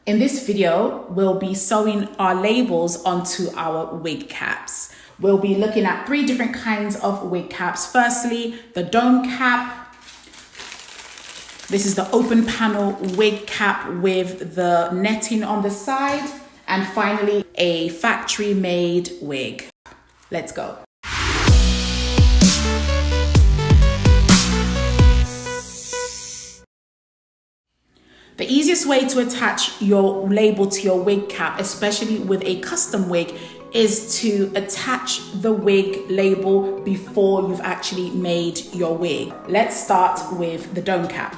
In this video, we'll be sewing our labels onto our wig caps. We'll be looking at 3 different kinds of wig caps. Firstly, the dome cap. This is the open panel wig cap with the netting on the side. And finally, a factory made wig. Let's go. The easiest way to attach your label to your wig cap, especially with a custom wig, is to attach the wig label before you've actually made your wig. Let's start with the dome cap.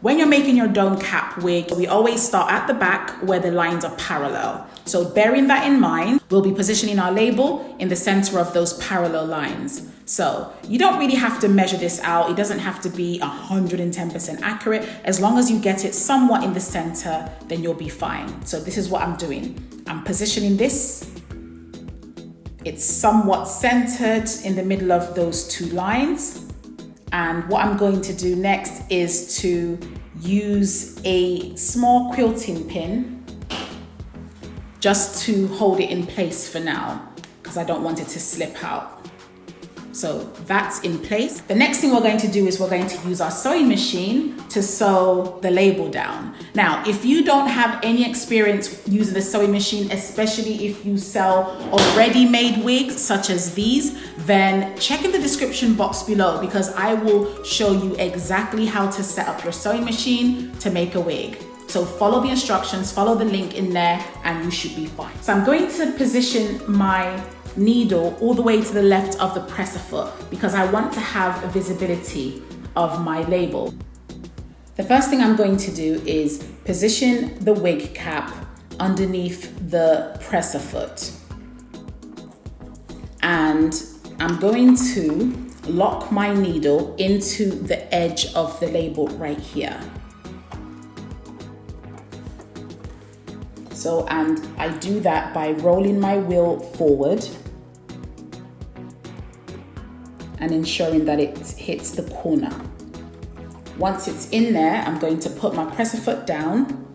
When you're making your dome cap wig, we always start at the back where the lines are parallel. So bearing that in mind, we'll be positioning our label in the center of those parallel lines. So you don't really have to measure this out. It doesn't have to be 110% accurate. As long as you get it somewhat in the center, then you'll be fine. So this is what I'm doing. I'm positioning this. It's somewhat centered in the middle of those 2 lines. And what I'm going to do next is to use a small quilting pin just to hold it in place for now, because I don't want it to slip out. So that's in place. The next thing we're going to do is we're going to use our sewing machine to sew the label down. Now, if you don't have any experience using the sewing machine, especially if you sell already made wigs such as these, then check in the description box below, because I will show you exactly how to set up your sewing machine to make a wig. So follow the instructions, follow the link in there, and you should be fine. So I'm going to position my needle all the way to the left of the presser foot because I want to have a visibility of my label. The first thing I'm going to do is position the wig cap underneath the presser foot. And I'm going to lock my needle into the edge of the label right here. So, and I do that by rolling my wheel forward and ensuring that it hits the corner. Once it's in there, I'm going to put my presser foot down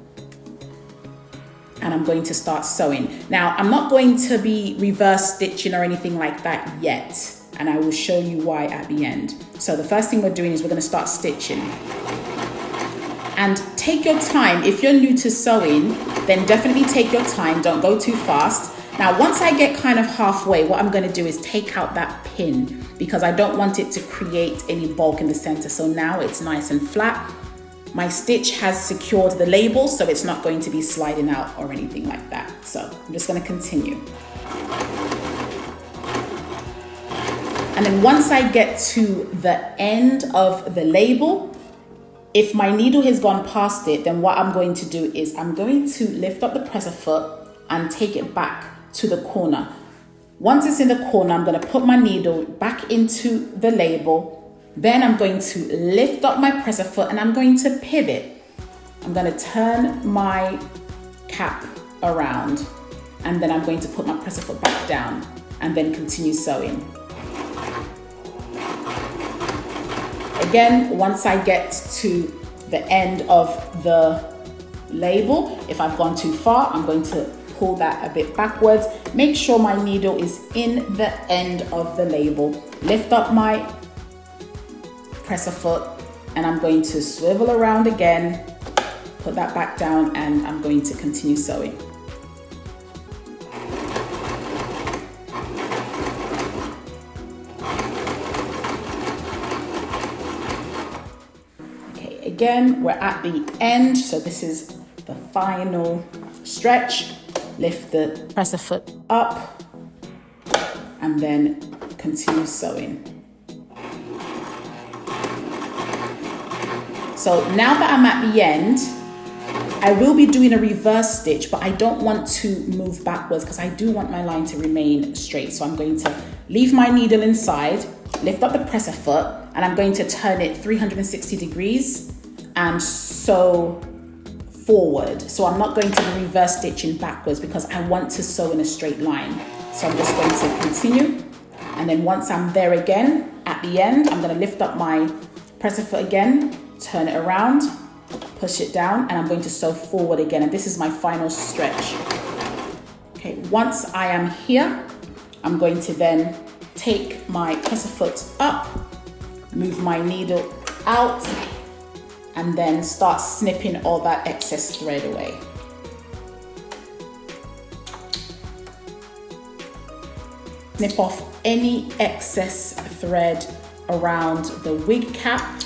and I'm going to start sewing. Now, I'm not going to be reverse stitching or anything like that yet, and I will show you why at the end. So the first thing we're doing is we're going to start stitching. And take your time. If you're new to sewing, then definitely take your time. Don't go too fast. Now, once I get kind of halfway, what I'm going to do is take out that pin because I don't want it to create any bulk in the center. So now it's nice and flat. My stitch has secured the label, so it's not going to be sliding out or anything like that. So I'm just going to continue. And then once I get to the end of the label, if my needle has gone past it, then what I'm going to do is I'm going to lift up the presser foot and take it back to the corner. Once it's in the corner, I'm going to put my needle back into the label. Then I'm going to lift up my presser foot and I'm going to pivot. I'm going to turn my cap around and then I'm going to put my presser foot back down and then continue sewing. Again, once I get to the end of the label, if I've gone too far, I'm going to pull that a bit backwards. Make sure my needle is in the end of the label. Lift up my presser foot and I'm going to swivel around again, put that back down, and I'm going to continue sewing. Again, we're at the end, so this is the final stretch. Lift the presser foot up and then continue sewing. So now that I'm at the end, I will be doing a reverse stitch, but I don't want to move backwards because I do want my line to remain straight. So I'm going to leave my needle inside, lift up the presser foot, and I'm going to turn it 360 degrees and sew forward. So I'm not going to be reverse stitching backwards because I want to sew in a straight line. So I'm just going to continue. And then once I'm there again, at the end, I'm going to lift up my presser foot again, turn it around, push it down, and I'm going to sew forward again. And this is my final stretch. Okay, once I am here, I'm going to then take my presser foot up, move my needle out, and then start snipping all that excess thread away. Snip off any excess thread around the wig cap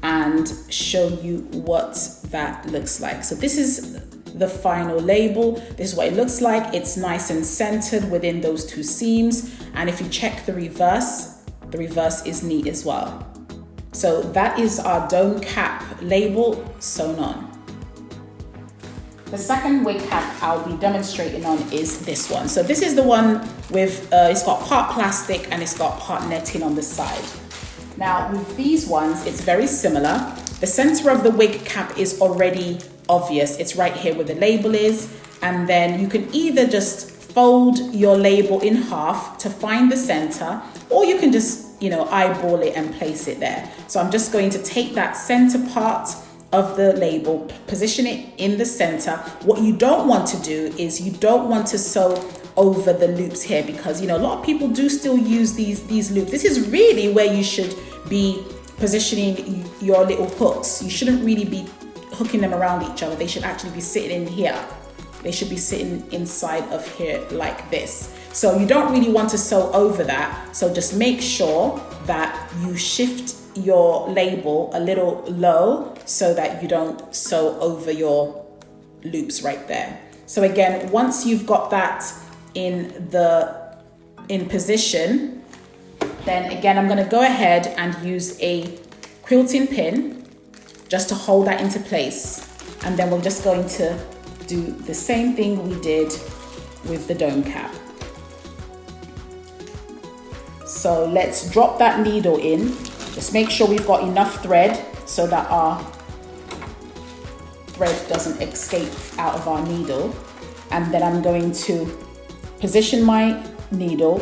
and show you what that looks like. So this is the final label. This is what it looks like. It's nice and centered within those two seams. And if you check the reverse is neat as well. So that is our dome cap label sewn on. The second wig cap I'll be demonstrating on is this one. So this is the one with, it's got part plastic and it's got part netting on the side. Now with these ones, it's very similar. The center of the wig cap is already obvious. It's right here where the label is. And then you can either just fold your label in half to find the center, or you can just, eyeball it and place it there. So I'm just going to take that center part of the label, position it in the center. What you don't want to do is you don't want to sew over the loops here, because a lot of people do still use these loops. This is really where you should be positioning your little hooks. You shouldn't really be hooking them around each other. They should actually be sitting in here. They should be sitting inside of here like this. So you don't really want to sew over that. So just make sure that you shift your label a little low so that you don't sew over your loops right there. So again, once you've got that in position, then again, I'm going to go ahead and use a quilting pin just to hold that into place. And then we're just going to do the same thing we did with the dome cap. So let's drop that needle in. Just make sure we've got enough thread so that our thread doesn't escape out of our needle. And then I'm going to position my needle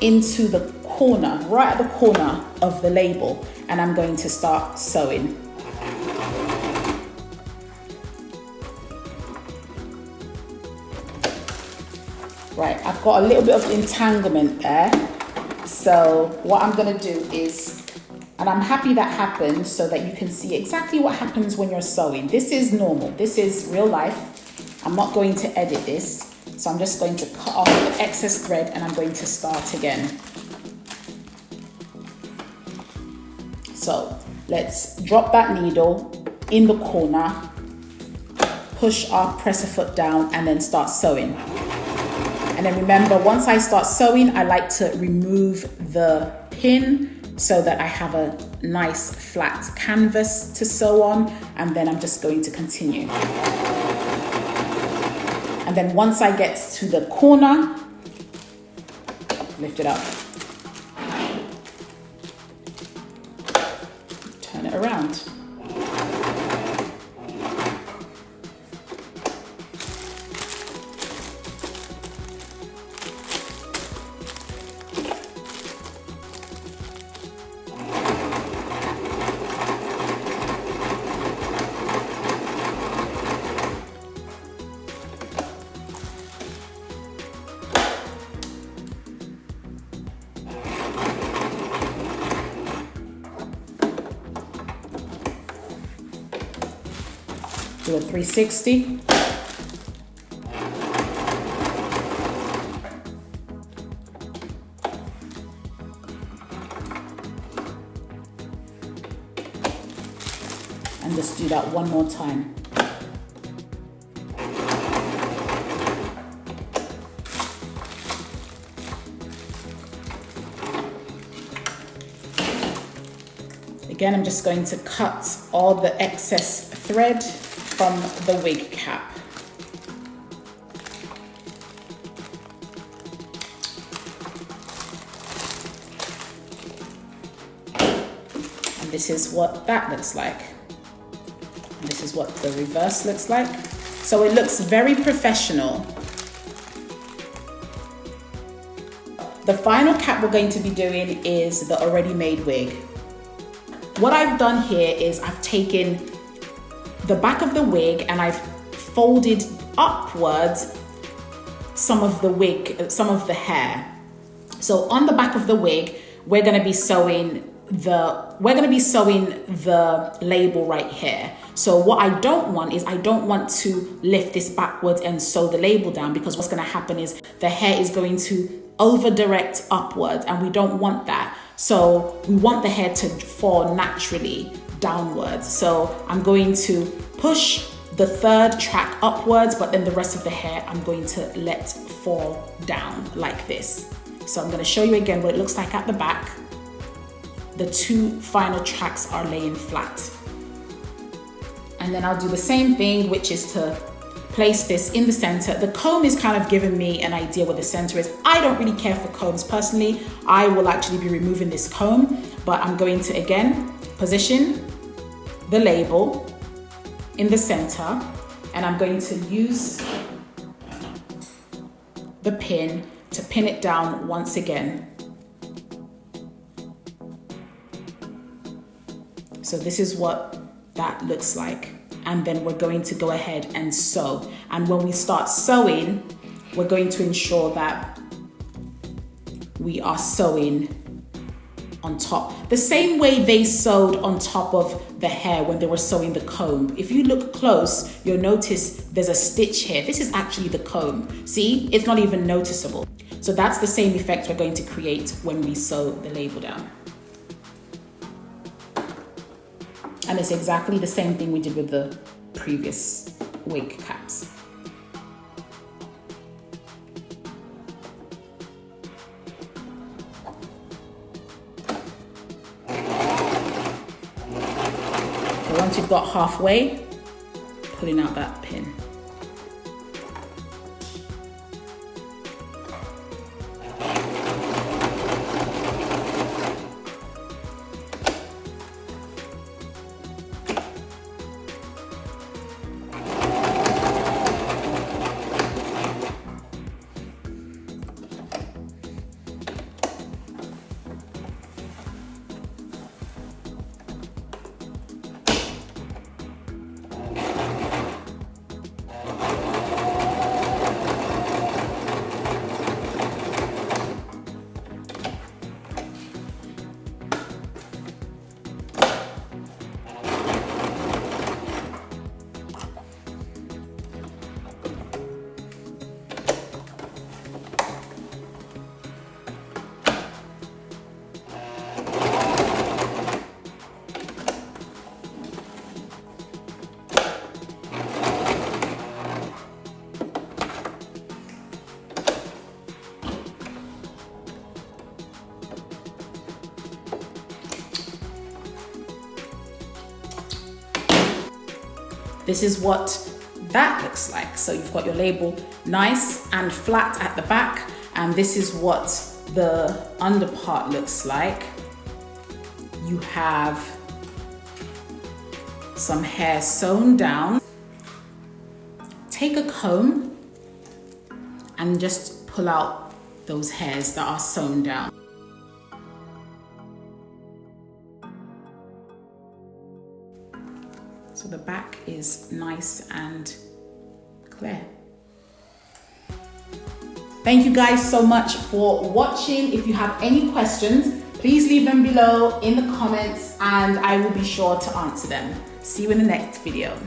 into the corner, right at the corner of the label, and I'm going to start sewing. Right, I've got a little bit of entanglement there. So what I'm gonna do is, and I'm happy that happened so that you can see exactly what happens when you're sewing. This is normal, this is real life. I'm not going to edit this. So I'm just going to cut off the excess thread and I'm going to start again. So let's drop that needle in the corner, push our presser foot down and then start sewing. And then remember, once I start sewing, I like to remove the pin so that I have a nice flat canvas to sew on, and then I'm just going to continue. And then once I get to the corner, lift it up, turn it around. Do a 360. And just do that one more time. Again, I'm just going to cut all the excess thread from the wig cap. And this is what that looks like. And this is what the reverse looks like. So it looks very professional. The final cap we're going to be doing is the already made wig. What I've done here is I've taken the back of the wig and I've folded upwards some of the wig, some of the hair. So on the back of the wig, we're going to be sewing the label right here. So what I don't want is I don't want to lift this backwards and sew the label down, because what's going to happen is the hair is going to over direct upwards, and we don't want that. So we want the hair to fall naturally downwards. So I'm going to push the third track upwards, but then the rest of the hair I'm going to let fall down like this. So I'm going to show you again what it looks like at the back. The two final tracks are laying flat. And then I'll do the same thing, which is to place this in the center. The comb is kind of giving me an idea where the center is. I don't really care for combs personally. I will actually be removing this comb, but I'm going to again position the label in the center, and I'm going to use the pin to pin it down once again. So this is what that looks like. And then we're going to go ahead and sew. And when we start sewing, we're going to ensure that we are sewing on top. The same way they sewed on top of the hair when they were sewing the comb. If you look close, you'll notice there's a stitch here. This is actually the comb. See, it's not even noticeable. So that's the same effect we're going to create when we sew the label down. And it's exactly the same thing we did with the previous wig caps. So once you've got halfway, pulling out that pin. This is what that looks like. So you've got your label nice and flat at the back, and this is what the under part looks like. You have some hair sewn down. Take a comb and just pull out those hairs that are sewn down. So the back is nice and clear. Thank you guys so much for watching. If you have any questions, please leave them below in the comments and I will be sure to answer them. See you in the next video.